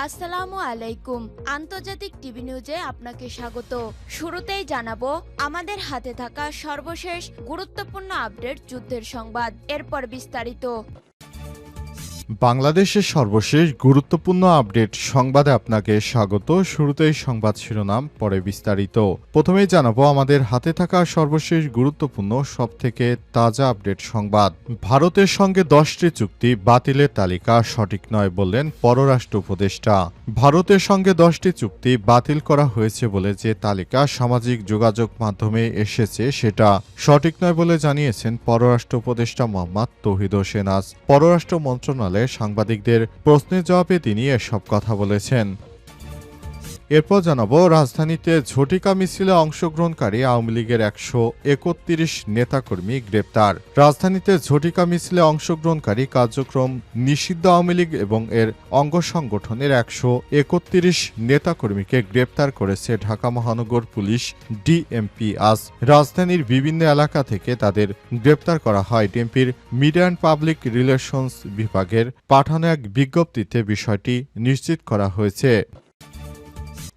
আসসালামু আলাইকুম। আন্তর্জাতিক টিভি নিউজে আপনাকে স্বাগত। শুরুতেই জানাবো আমাদের হাতে থাকা সর্বশেষ গুরুত্বপূর্ণ আপডেট যুদ্ধের সংবাদ, এরপর বিস্তারিত। বাংলাদেশের সর্বশেষ গুরুত্বপূর্ণ আপডেট সংবাদে আপনাকে স্বাগত। শুরুতেই সংবাদ শিরোনাম, পরে বিস্তারিত। প্রথমেই জানাবো আমাদের হাতে থাকা সর্বশেষ গুরুত্বপূর্ণ সবথেকে তাজা আপডেট সংবাদ। ভারতের সঙ্গে 10টি চুক্তি বাতিলের তালিকা সঠিক নয় বললেন পররাষ্ট্র উপদেষ্টা। ভারতের সঙ্গে 10টি চুক্তি বাতিল করা হয়েছে বলে যে তালিকা সামাজিক যোগাযোগ মাধ্যমে এসেছে সেটা সঠিক নয় বলে জানিয়েছেন পররাষ্ট্র উপদেষ্টা মোহাম্মদ তৌহিদ হোসেন। আজ পররাষ্ট্র মন্ত্রণালয়ে সাংবাদিকদের প্রশ্নের জবাবে তিনি এসব কথা বলেছেন। এরপর জানাবো রাজধানীতে ঝটিকা মিছিলে অংশগ্রহণকারী আওয়ামী লীগের 131 নেতাকর্মী গ্রেপ্তার। রাজধানীতে ঝটিকা মিছিলে অংশগ্রহণকারী কার্যক্রম নিষিদ্ধ আওয়ামী লীগ এবং এর অঙ্গ সংগঠনের 131 নেতাকর্মীকে গ্রেপ্তার করেছে ঢাকা মহানগর পুলিশ ডিএমপি। আজ রাজধানীর বিভিন্ন এলাকা থেকে তাদের গ্রেপ্তার করা হয়। ডিএমপির মিডিয়া অ্যান্ড পাবলিক রিলেশনস বিভাগের পাঠানো এক বিজ্ঞপ্তিতে বিষয়টি নিশ্চিত করা হয়েছে।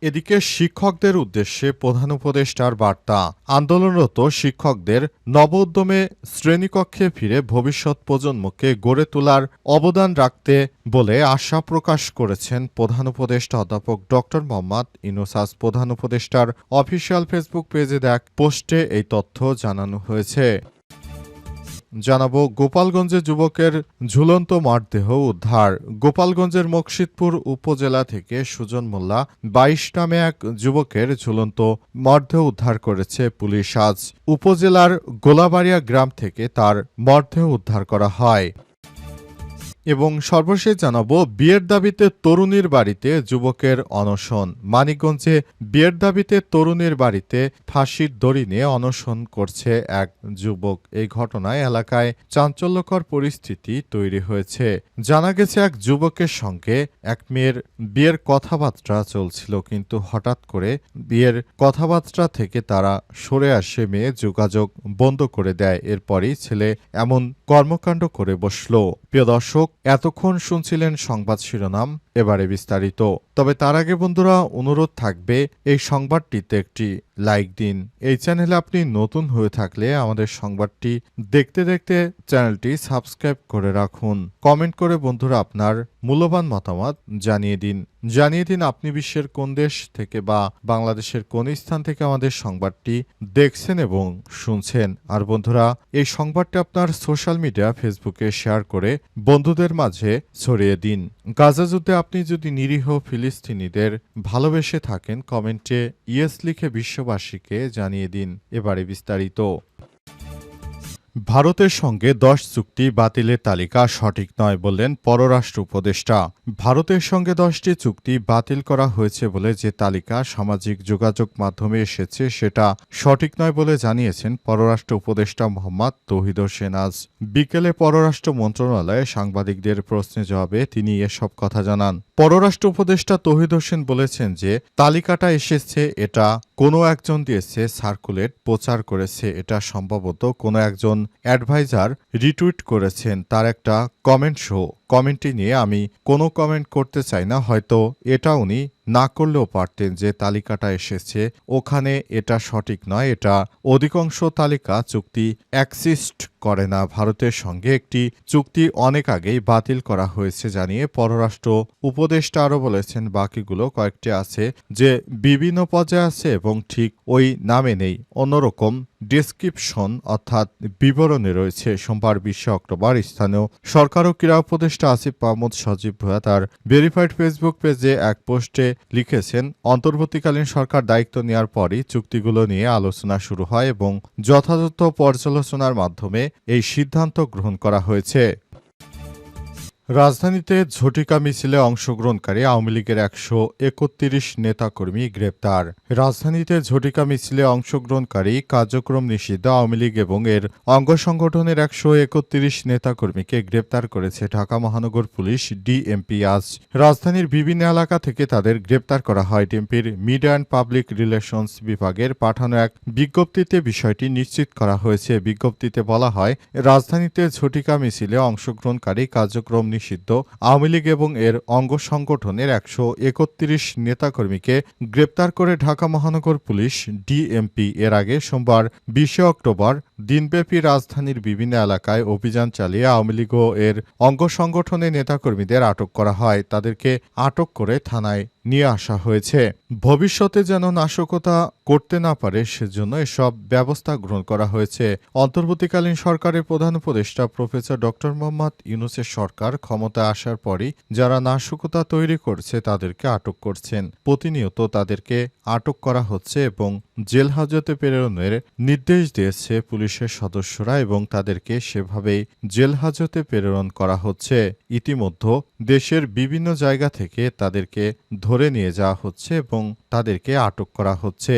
এদিকে শিক্ষকদের উদ্দেশ্যে প্রধান উপদেষ্টার বার্তা। আন্দোলনরত শিক্ষকদের নব উদ্যমে শ্রেণীকক্ষে ফিরে ভবিষ্যৎ প্রজন্মকে গড়ে তোলার অবদান রাখতে বলে আশা প্রকাশ করেছেন প্রধান উপদেষ্টা অধ্যাপক ড মোহাম্মদ ইউনূস। আজ প্রধান উপদেষ্টার অফিসিয়াল ফেসবুক পেজে এক পোস্টে এই তথ্য জানানো হয়েছে। জানাবো গোপালগঞ্জে যুবকের ঝুলন্ত মরদেহ উদ্ধার। গোপালগঞ্জের মকসিদপুর উপজেলা থেকে সুজন মোল্লা 22 নামে এক যুবকের ঝুলন্ত মরদেহ উদ্ধার করেছে পুলিশ। আজ উপজেলার গোলাবাড়িয়া গ্রাম থেকে তার মরদেহ উদ্ধার করা হয়। এবং সর্বশেষ জানাবো বিয়ের দাবিতে তরুণীর বাড়িতে যুবকের অনশন। মানিকগঞ্জে বিয়ের দাবিতে তরুণীর বাড়িতে ফাঁসির দড়ি নিয়ে অনশন করছে এক যুবক। এই ঘটনায় এলাকায় চাঞ্চল্যকর পরিস্থিতি তৈরি হয়েছে। জানা গেছে এক যুবকের সঙ্গে এক মেয়ের বিয়ের কথাবার্তা চলছিল, কিন্তু হঠাৎ করে বিয়ের কথাবার্তা থেকে তারা সরে আসে, মেয়ে যোগাযোগ বন্ধ করে দেয়। এরপরই ছেলে এমন কর্মকাণ্ড করে বসল। প্রিয় দর্শক, এতক্ষণ শুনছিলেন সংবাদ শিরোনাম, এবারে বিস্তারিত। তবে তার আগে বন্ধুরা অনুরোধ থাকবে এই সংবাদটিতে একটি লাইক দিন। এই চ্যানেলে আপনি নতুন হয়ে থাকলে আমাদের সংবাদটি দেখতে দেখতে চ্যানেলটি সাবস্ক্রাইব করে রাখুন। কমেন্ট করে বন্ধুরা আপনার মূল্যবান মতামত জানিয়ে দিন আপনি বিশ্বের কোন দেশ থেকে বা বাংলাদেশের কোন স্থান থেকে আমাদের সংবাদটি দেখছেন এবং শুনছেন। আর বন্ধুরা এই সংবাদটি আপনার সোশ্যাল মিডিয়া ফেসবুকে শেয়ার করে বন্ধুদের মাঝে ছড়িয়ে দিন। গাজা যুদ্ধে আপনি যদি নিরীহ ফিলিস্তিনিদের ভালোবেসে থাকেন, কমেন্টে ইয়েস লিখে বিশ্ববাসীকে জানিয়ে দিন। এবারে বিস্তারিত। ভারতের সঙ্গে 10 চুক্তি বাতিলের তালিকা সঠিক নয় বললেন পররাষ্ট্র উপদেষ্টা। ভারতের সঙ্গে 10টি চুক্তি বাতিল করা হয়েছে বলে যে তালিকা সামাজিক যোগাযোগ মাধ্যমে এসেছে সেটা সঠিক নয় বলে জানিয়েছেন পররাষ্ট্র উপদেষ্টা মোহাম্মদ তৌহিদ হোসেন। আজ বিকেলে পররাষ্ট্র মন্ত্রণালয়ে সাংবাদিকদের প্রশ্নের জবাবে তিনি এসব কথা জানান। পররাষ্ট্র উপদেষ্টা তৌহিদ হোসেন বলেছেন যে তালিকাটা এসেছে এটা কোনো একজন দিয়েছে, সার্কুলেট প্রচার করেছে, এটা সম্ভবত কোনো একজন অ্যাডভাইজার রিটুইট করেছেন, তার একটা কমেন্ট শো। কমেন্টটি নিয়ে আমি কোনো কমেন্ট করতে চাই না, হয়তো এটা উনি না করলেও পারতেন। যে তালিকাটা এসেছে ওখানে এটা সঠিক নয়, এটা অধিকাংশ তালিকা চুক্তি এক্সিস্ট করে না। ভারতের সঙ্গে একটি চুক্তি অনেক আগেই বাতিল করা হয়েছে জানিয়ে পররাষ্ট্র উপদেষ্টা আরও বলেছেন বাকিগুলো কয়েকটি আছে যে বিভিন্ন পর্যায়ে আছে এবং ঠিক ওই নামে নেই, অন্যরকম ডেসক্রিপশন অর্থাৎ বিবরণে রয়েছে। সোমবার 20 অক্টোবর স্থানীয় সরকার ও ক্রীড়া উপদেষ্টা আসিফ মাহমুদ সজীব ভুঁইয়া তার ভেরিফাইড ফেসবুক পেজে এক পোস্টে লিখেছেন, অন্তর্বর্তীকালীন সরকার দায়িত্ব নেওয়ার পরই চুক্তিগুলো নিয়ে আলোচনা শুরু হয় এবং যথাযথ পর্যালোচনার মাধ্যমে এই সিদ্ধান্ত গ্রহণ করা হয়েছে। রাজধানীতে ঝটিকা মিছিলে অংশগ্রহণকারী আওয়ামী লীগের 131 নেতাকর্মী গ্রেপ্তার। রাজধানীতে ঝটিকা মিছিলে অংশগ্রহণকারী কার্যক্রম নিষিদ্ধ আওয়ামী লীগ এবং এর অঙ্গ সংগঠনের 131 নেতাকর্মীকে গ্রেপ্তার করেছে ঢাকা মহানগর পুলিশ ডিএমপি। আজ রাজধানীর বিভিন্ন এলাকা থেকে তাদের গ্রেপ্তার করা হয়। ডিএমপির মিডিয়া অ্যান্ড পাবলিক রিলেশনস বিভাগের পাঠানো এক বিজ্ঞপ্তিতে বিষয়টি নিশ্চিত করা হয়েছে। বিজ্ঞপ্তিতে বলা হয়, রাজধানীতে ঝটিকা মিছিলে অংশগ্রহণকারী কার্যক্রম নিষিদ্ধ আওয়ামী লীগ এবং এর অঙ্গ সংগঠনের 131 নেতাকর্মীকে গ্রেপ্তার করে ঢাকা মহানগর পুলিশ ডিএমপি এর আগে সোমবার 20 অক্টোবর দিনব্যাপী রাজধানীর বিভিন্ন এলাকায় অভিযান চালিয়ে আওয়ামী লীগ ও এর অঙ্গ সংগঠনের নেতাকর্মীদের আটক করা হয়। তাদেরকে আটক করে থানায় নিয়ে আসা হয়েছে। ভবিষ্যতে যেন নাশকতা করতে না পারে সেজন্য এসব ব্যবস্থা গ্রহণ করা হয়েছে। অন্তর্বর্তীকালীন সরকারের প্রধান উপদেষ্টা প্রফেসর ডক্টর মোহাম্মদ ইউনূসের সরকার ক্ষমতায় আসার পরই যারা নাশকতা তৈরি করছে তাদেরকে আটক করছেন। প্রতিনিয়ত তাদেরকে আটক করা হচ্ছে এবং জেল হাজতে প্রেরণের নির্দেশ দিয়েছে পুলিশের সদস্যরা এবং তাদেরকে সেভাবেই জেল হাজতে প্রেরণ করা হচ্ছে। ইতিমধ্যে দেশের বিভিন্ন জায়গা থেকে তাদেরকে ধরে নিয়ে যাওয়া হচ্ছে এবং তাদেরকে আটক করা হচ্ছে।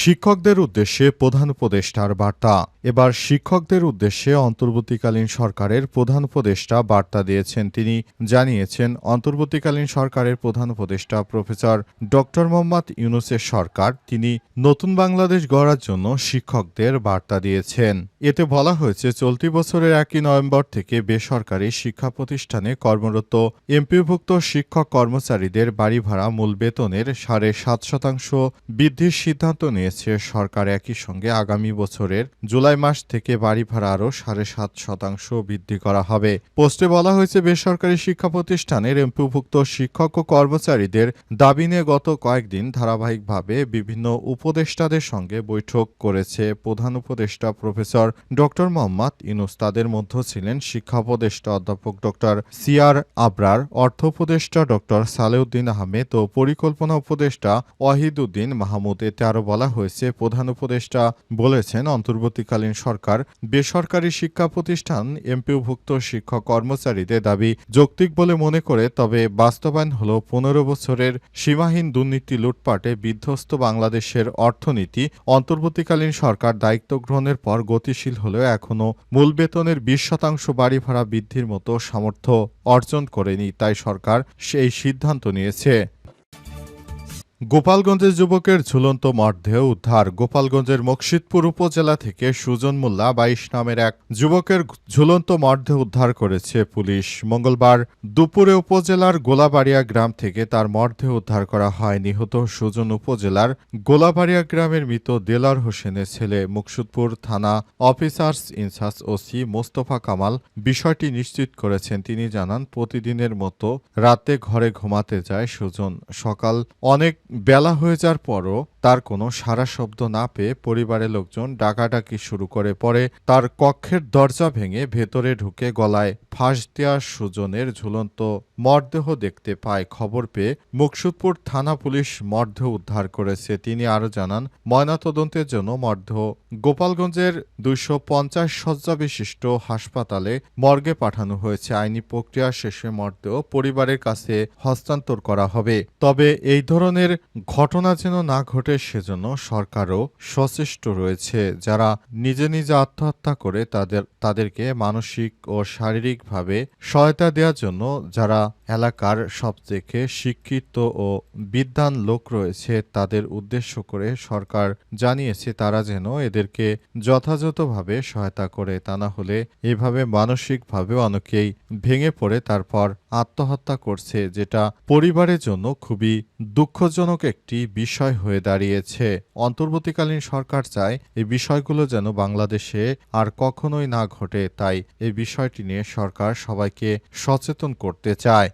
শিক্ষকদের উদ্দেশ্যে প্রধান উপদেষ্টার বার্তা। এবার শিক্ষকদের উদ্দেশ্যে অন্তর্বর্তীকালীন সরকারের প্রধান উপদেষ্টা বার্তা দিয়েছেন। তিনি জানিয়েছেন, অন্তর্বর্তীকালীন সরকারের প্রধান উপদেষ্টা প্রফেসর ডক্টর মোহাম্মদ ইউনূসের সরকার তিনি নতুন বাংলাদেশ গড়ার জন্য শিক্ষকদের বার্তা দিয়েছেন। এতে বলা হয়েছে, চলতি বছরের 1 নভেম্বর থেকে বেসরকারি শিক্ষা প্রতিষ্ঠানে কর্মরত এমপিওভুক্ত শিক্ষক কর্মচারীদের বাড়ি ভাড়া মূল বেতনের 7.5% বৃদ্ধির সিদ্ধান্ত নিয়েছে সরকার। একই সঙ্গে আগামী বছরের জুলাই মাস থেকে বাড়ি ভাড়া আরও 7.5% বৃদ্ধি করা হবে। পোস্টে বলা হয়েছে, বেসরকারি শিক্ষা প্রতিষ্ঠানের এমপিওভুক্ত শিক্ষক ও কর্মচারীদের দাবি নিয়ে গত কয়েকদিন ধারাবাহিকভাবে বিভিন্ন উপদেষ্টাদের সঙ্গে বৈঠক করেছে প্রধান উপদেষ্টা প্রফেসর ডক্টর মোহাম্মদ ইউনূস। তাদের মধ্যে ছিলেন শিক্ষা উপদেষ্টা অধ্যাপক ডক্টর সিআর আবরার, অর্থ উপদেষ্টা ডক্টর সালেউদ্দিন আহমেদ ও পরিকল্পনা উপদেষ্টা ওয়াহিদউদ্দিন মাহমুদ। এতে আরও বলা হয়েছে, প্রধান উপদেষ্টা বলেছেন, অন্তর্বর্তীকালীন সরকার বেসরকারি শিক্ষা প্রতিষ্ঠান এমপিওভুক্ত শিক্ষক কর্মচারীদের দাবি যৌক্তিক বলে মনে করে, তবে বাস্তবায়ন হল 15 বছরের সীমাহীন দুর্নীতি লুটপাটে বিধ্বস্ত বাংলাদেশের অর্থনীতি। অন্তর্বর্তীকালীন সরকার দায়িত্ব গ্রহণের পর গতিশীল হলেও এখনও মূল বেতনের 20% বাড়ি ভাড়া বৃদ্ধির মতো সামর্থ্য অর্জন করেনি। তাই সরকার সেই সিদ্ধান্ত নিয়েছে। গোপালগঞ্জের যুবকের ঝুলন্ত মরদেহ উদ্ধার। গোপালগঞ্জের মকসিদপুর উপজেলা থেকে সুজন মোল্লা 22 নামের এক যুবকের ঝুলন্ত মরদেহ উদ্ধার করেছে পুলিশ। মঙ্গলবার দুপুরে উপজেলার গোলাবাড়িয়া গ্রাম থেকে তার মরদেহ উদ্ধার করা হয়। নিহত সুজন উপজেলার গোলাবাড়িয়া গ্রামের মৃত দেলার হোসেনের ছেলে। মকসুদপুর থানা officers in charge OC Mostafa Kamal বিষয়টি নিশ্চিত করেছেন। তিনি জানান, প্রতিদিনের মতো রাতে ঘরে ঘুমাতে যায় সুজন। সকাল অনেক বেলা হয়ে যাওয়ার পরও তার কোনো সাড়া শব্দ না পেয়ে পরিবারের লোকজন ডাকাডাকি শুরু করে। পরে তার কক্ষের দরজা ভেঙে ভেতরে ঢুকে গলায় ফাঁস দেওয়া সুজনের ঝুলন্ত মরদেহ দেখতে পায়। খবর পেয়ে মুকসুদপুর থানা পুলিশ মরদেহ উদ্ধার করেছে। তিনি আরও জানান, ময়নাতদন্তের জন্য মরদেহ গোপালগঞ্জের 250 শয্যা বিশিষ্ট হাসপাতালে মর্গে পাঠানো হয়েছে। আইনি প্রক্রিয়া শেষে মরদেহ পরিবারের কাছে হস্তান্তর করা হবে। তবে এই ধরনের ঘটনা যেন না ঘটে সেজন্য সরকারও সচেষ্ট রয়েছে। যারা নিজে নিজে আত্মহত্যা করে তাদেরকে মানসিক ও শারীরিকভাবে সহায়তা দেওয়ার জন্য যারা এলাকার সবথেকে শিক্ষিত ও বিদ্বান লোক রয়েছে তাদের উদ্দেশ্য করে সরকার জানিয়েছে তারা যেন এদেরকে যথাযথভাবে সহায়তা করে। তা না হলে এভাবে মানসিকভাবে অনেকেই ভেঙে পড়ে তারপর আত্মহত্যা করছে, যেটা পরিবারের জন্য খুবই দুঃখজনক একটি বিষয় হয়ে দাঁড়িয়েছে। অন্তর্বর্তীকালীন সরকার চায় এই বিষয়গুলো যেন বাংলাদেশে আর কখনোই না ঘটে। তাই এই বিষয়টি নিয়ে সরকার সবাইকে সচেতন করতে চায়।